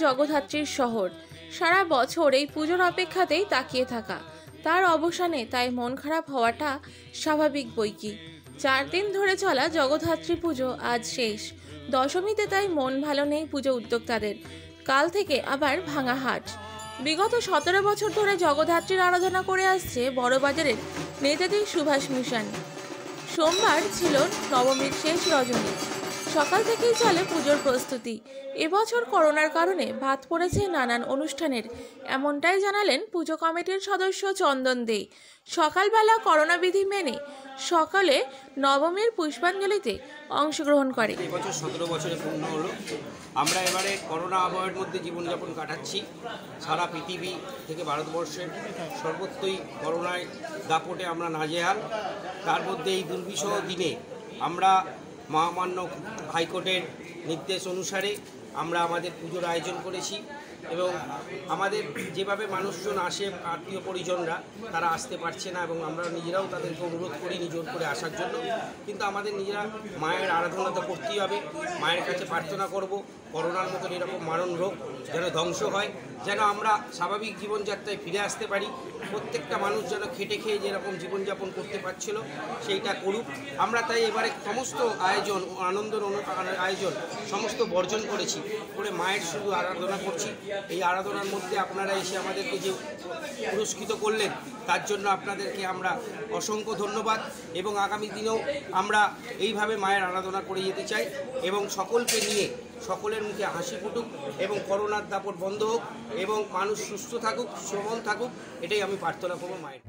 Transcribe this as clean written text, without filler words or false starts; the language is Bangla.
জগদ্ধাত্রীর শহর। সারা বছর এই পুজোর অপেক্ষাতেই তাকিয়ে থাকা, তার অবসানে তাই মন খারাপ হওয়াটা স্বাভাবিক বৈকি। 4 দিন ধরে চলা জগদ্ধাত্রী পুজো আজ শেষ। দশমীতে তাই মন ভালো নেই পুজো উদ্যোক্তাদের। কাল থেকে আবার ভাঙা হাট। বিগত 17 বছর ধরে জগদ্ধাত্রীর আরাধনা করে আসছে বড়বাজারের নেতাজি সুভাষ মিশন। সোমবার ছিল নবমীর শেষ রজনী। সকাল থেকেই চলে পুজোর প্রস্তুতি। এবছর করোনার কারণে বাদ পড়েছে নানান অনুষ্ঠানের, এমনটাই জানালেন পুজো কমিটির সদস্য চন্দন দে। সকালবেলা করোনা বিধি মেনে সকালে নবমীর পুষ্পাঞ্জলিতে অংশগ্রহণ করে। এবছর 17 বছরে পূর্ণ হলো। আমরা এবারে করোনা আবহের মধ্যে জীবনযাপন কাটাচ্ছি। সারা পৃথিবী থেকে ভারতবর্ষের সর্বত্রই করোনায় দাপটে আমরা নাজেহাল। তার মধ্যে এই দুর্বিষহ দিনে আমরা মহামান্য হাইকোর্টের নির্দেশ অনুসারে আমরা আমাদের পুজোর আয়োজন করেছি এবং আমাদের যেভাবে মানুষজন আসে, আত্মীয় পরিজনরা, তারা আসতে পারছে না এবং আমরা নিজেরাও তাদেরকে অনুরোধ করি জোর করে আসার জন্য। কিন্তু আমাদের নিজেরা মায়ের আরাধনা তো করতেই হবে, মায়ের কাছে প্রার্থনা করব করোনার মতন এরকম মারণ রোগ যেন ধ্বংস হয়, যেন আমরা স্বাভাবিক জীবনযাত্রায় ফিরে আসতে পারি। প্রত্যেকটা মানুষ যেন খেটে খেয়ে যেরকম জীবনযাপন করতে পারছিল সেইটা করুক। আমরা তাই এবারে সমস্ত আয়োজন, আনন্দের আয়োজন সমস্ত বর্জন করেছি, করে মায়ের শুধু আরাধনা করছি। এই আরাধনার মধ্যে আপনারা এসে আমাদেরকে যে পুরস্কৃত করলেন তার জন্য আপনাদেরকে আমরা অসংখ্য ধন্যবাদ এবং আগামী দিনেও আমরা এইভাবে মায়ের আরাধনা করে যেতে চাই এবং সকলকে নিয়ে সকলের মুখে হাসি ফুটুক এবং করোনার দাপট বন্ধ হোক এবং মানুষ সুস্থ থাকুক, সবল থাকুক, এটাই আমি প্রার্থনা করব মায়ের।